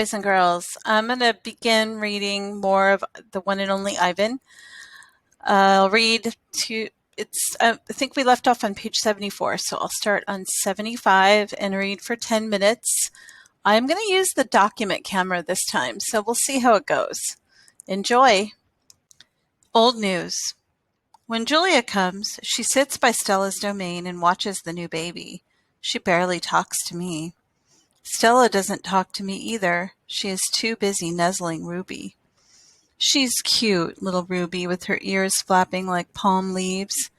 Boys and girls, I'm going to begin reading more of the one and only Ivan. I'll read to I think we left off on page 74, so I'll start on 75 and read for 10 minutes. I'm going to use the document camera this time, so we'll see how it goes. Enjoy. Old news. When Julia comes, she sits by Stella's domain and watches the new baby. She barely talks to me. Stella doesn't talk to me either. She is too busy nuzzling Ruby. She's cute, little Ruby, with her ears flapping like palm leaves.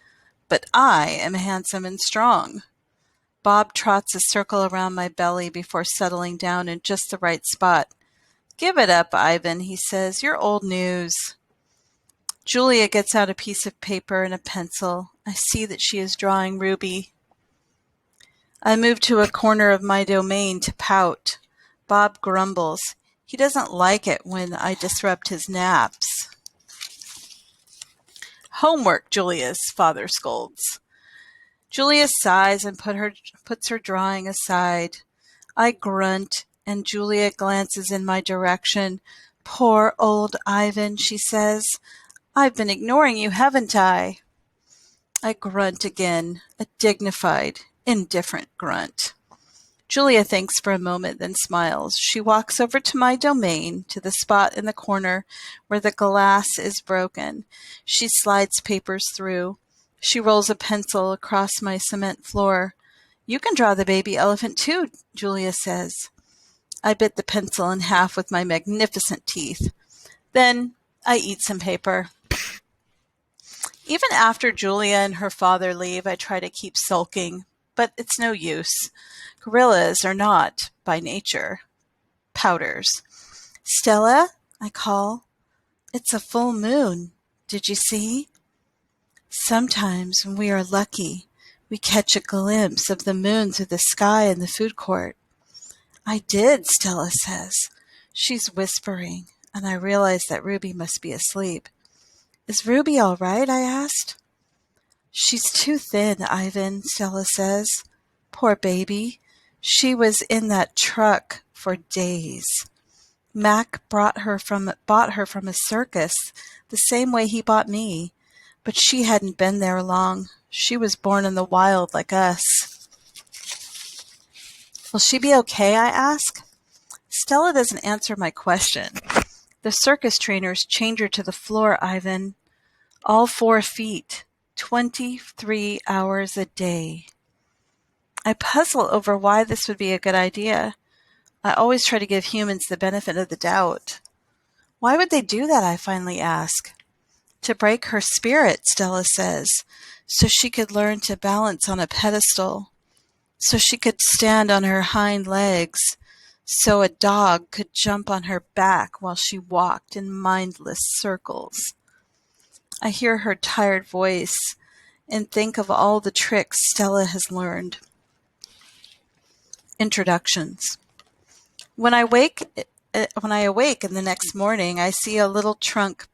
But I am handsome and strong. Bob trots a circle around my belly before settling down in just the right spot. Give it up, Ivan, he says. You're old news. Julia gets out a piece of paper and a pencil. I see that she is drawing Ruby. I move to a corner of my domain to pout. Bob grumbles. He doesn't like it when I disrupt his naps. Homework, Julia's father scolds. Julia sighs and puts her drawing aside. I grunt, and Julia glances in my direction. Poor old Ivan, she says. I've been ignoring you, haven't I? I grunt again, a dignified, indifferent grunt. Julia thinks for a moment, then smiles. She walks over to my domain, to the spot in the corner where the glass is broken. She slides papers through. She rolls a pencil across my cement floor. You can draw the baby elephant too, Julia says. I bit the pencil in half with my magnificent teeth. Then I eat some paper. Even after Julia and her father leave, I try to keep sulking, but it's no use. Gorillas are not, by nature, pouters. Stella, I call. It's a full moon. Did you see? Sometimes, when we are lucky, we catch a glimpse of the moon through the sky in the food court. I did, Stella says. She's whispering, and I realize that Ruby must be asleep. Is Ruby all right? I asked. She's too thin, Ivan, Stella says. Poor baby. She was in that truck for days. Mac bought her from a circus, the same way he bought me. But she hadn't been there long. She was born in the wild like us. Will she be okay? I ask. Stella doesn't answer my question. The circus trainers chained her to the floor, Ivan. All 4 feet, 23 hours a day. I puzzle over why this would be a good idea. I always try to give humans the benefit of the doubt. Why would they do that, I finally ask. To break her spirit, Stella says, so she could learn to balance on a pedestal, so she could stand on her hind legs, so a dog could jump on her back while she walked in mindless circles. I hear her tired voice and think of all the tricks Stella has learned. Introductions. When I awake in the next morning, I see a little trunk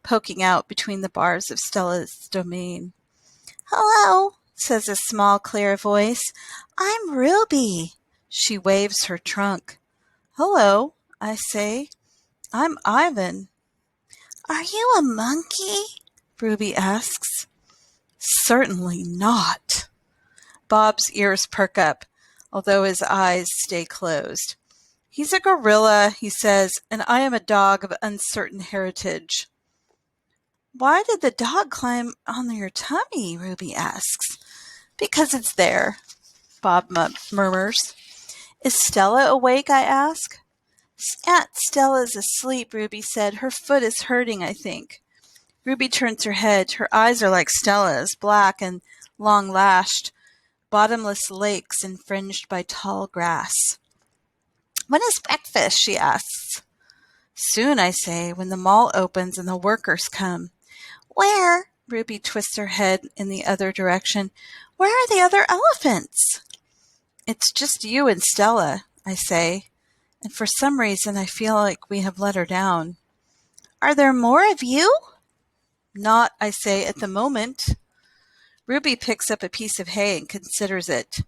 poking out between the bars of Stella's domain. Hello, says a small, clear voice. I'm Ruby. She waves her trunk. Hello, I say. I'm Ivan. Are you a monkey? Ruby asks. Certainly not. Bob's ears perk up, although his eyes stay closed. He's a gorilla, he says, and I am a dog of uncertain heritage. Why did the dog climb on your tummy? Ruby asks. Because it's there, Bob murmurs. Is Stella awake? I ask. Aunt Stella's asleep, Ruby said. Her foot is hurting, I think. Ruby turns her head. Her eyes are like Stella's, black and long-lashed, bottomless lakes infringed by tall grass. When is breakfast? She asks. Soon, I say, when the mall opens and the workers come. Where? Ruby twists her head in the other direction. Where are the other elephants? It's just you and Stella, I say, and for some reason I feel like we have let her down. Are there more of you? Not, I say, at the moment. Ruby picks up a piece of hay and considers it.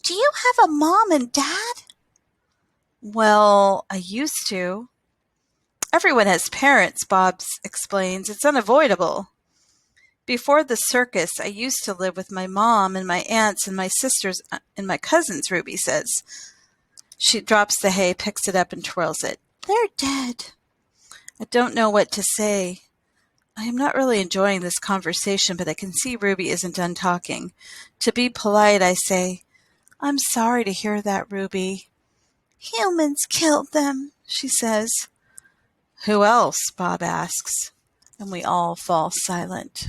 Do you have a mom and dad? Well, I used to. Everyone has parents, Bob explains. It's unavoidable. Before the circus, I used to live with my mom and my aunts and my sisters and my cousins, Ruby says. She drops the hay, picks it up, and twirls it. They're dead. I don't know what to say. I am not really enjoying this conversation, but I can see Ruby isn't done talking. To be polite, I say, I'm sorry to hear that, Ruby. Humans killed them, she says. Who else? Bob asks, and we all fall silent.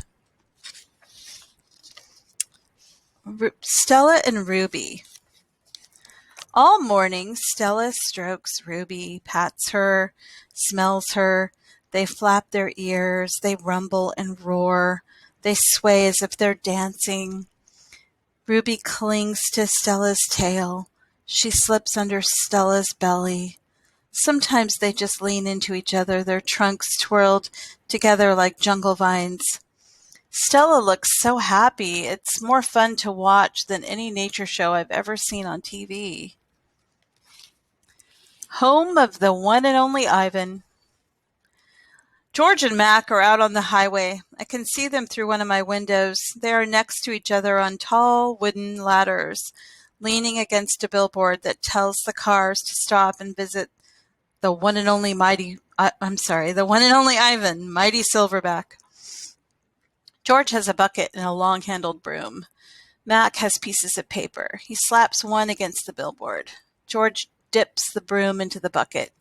Stella and Ruby. All morning, Stella strokes Ruby, pats her, smells her. They flap their ears, they rumble and roar. They sway as if they're dancing. Ruby clings to Stella's tail. She slips under Stella's belly. Sometimes they just lean into each other, their trunks twirled together like jungle vines. Stella looks so happy. It's more fun to watch than any nature show I've ever seen on TV. Home of the one and only Ivan. George and Mac are out on the highway. I can see them through one of my windows. They are next to each other on tall wooden ladders, leaning against a billboard that tells the cars to stop and visit the one and only the one and only Ivan, mighty silverback. George has a bucket and a long-handled broom. Mac has pieces of paper. He slaps one against the billboard. George dips the broom into the bucket.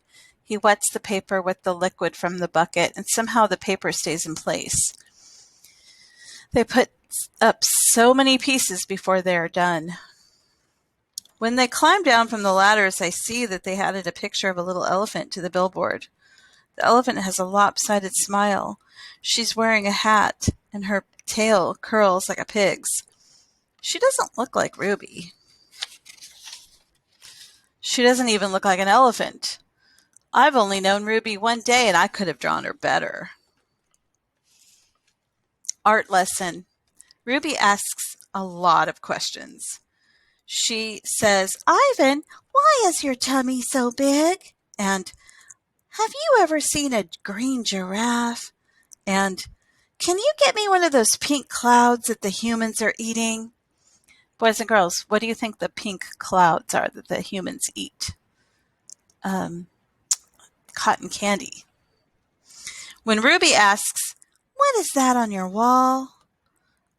He wets the paper with the liquid from the bucket, and somehow the paper stays in place. They put up so many pieces before they are done. When they climb down from the ladders, I see that they added a picture of a little elephant to the billboard. The elephant has a lopsided smile. She's wearing a hat, and her tail curls like a pig's. She doesn't look like Ruby. She doesn't even look like an elephant. I've only known Ruby one day, and I could have drawn her better. Art lesson. Ruby asks a lot of questions. She says, Ivan, why is your tummy so big? And, have you ever seen a green giraffe? And, can you get me one of those pink clouds that the humans are eating? Boys and girls, what do you think the pink clouds are that the humans eat? Cotton candy. When Ruby asks, what is that on your wall?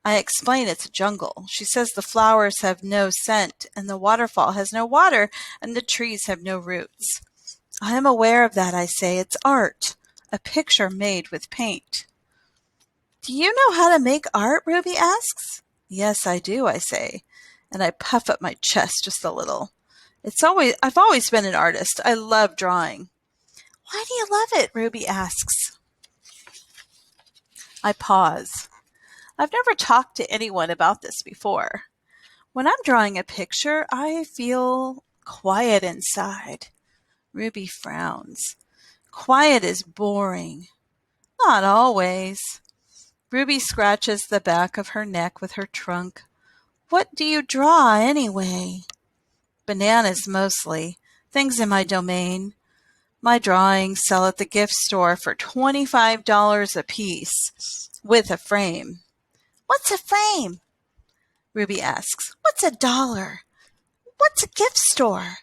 I explain it's a jungle. She says the flowers have no scent, and the waterfall has no water, and the trees have no roots. I am aware of that, I say. It's art, a picture made with paint. Do you know how to make art? Ruby asks. Yes, I do, I say, and I puff up my chest just a little. I've always been an artist. I love drawing. Why do you love it? Ruby asks. I pause. I've never talked to anyone about this before. When I'm drawing a picture, I feel quiet inside. Ruby frowns. Quiet is boring. Not always. Ruby scratches the back of her neck with her trunk. What do you draw anyway? Bananas mostly. Things in my domain. My drawings sell at the gift store for $25 a piece, with a frame. What's a frame? Ruby asks. What's $1? What's a gift store?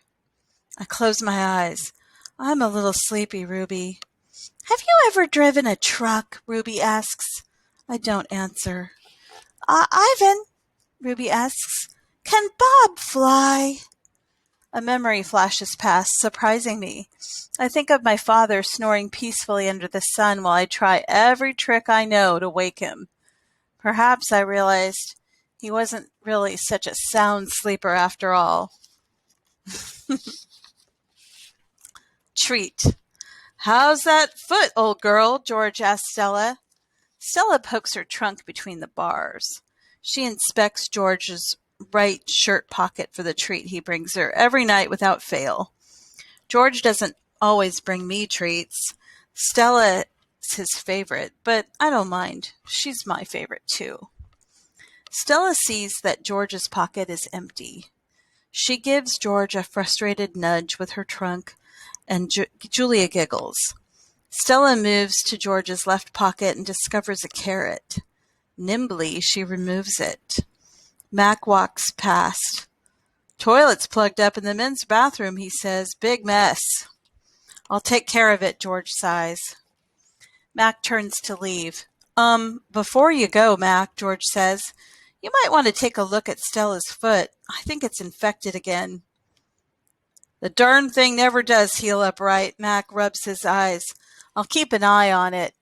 I close my eyes. I'm a little sleepy, Ruby. Have you ever driven a truck? Ruby asks. I don't answer. Ivan, Ruby asks, can Bob fly? A memory flashes past, surprising me. I think of my father snoring peacefully under the sun while I try every trick I know to wake him. Perhaps I realized he wasn't really such a sound sleeper after all. Treat. How's that foot, old girl? George asks Stella. Stella pokes her trunk between the bars. She inspects George's right shirt pocket for the treat he brings her every night without fail. George doesn't always bring me treats. Stella is his favorite, but I don't mind. She's my favorite too. Stella sees that George's pocket is empty. She gives George a frustrated nudge with her trunk, and Julia giggles. Stella moves to George's left pocket and discovers a carrot. Nimbly, she removes it. Mac walks past. Toilet's plugged up in the men's bathroom, he says. Big mess. I'll take care of it, George sighs. Mac turns to leave. Before you go, Mac, George says, you might want to take a look at Stella's foot. I think it's infected again. The darn thing never does heal up right, Mac rubs his eyes. I'll keep an eye on it.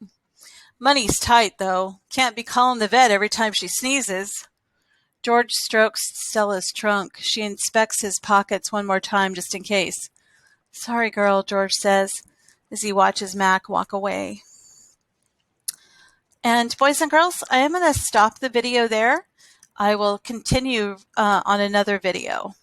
Money's tight, though. Can't be calling the vet every time she sneezes. George strokes Stella's trunk. She inspects his pockets one more time just in case. Sorry, girl, George says as he watches Mac walk away. And boys and girls, I am going to stop the video there. I will continue on another video.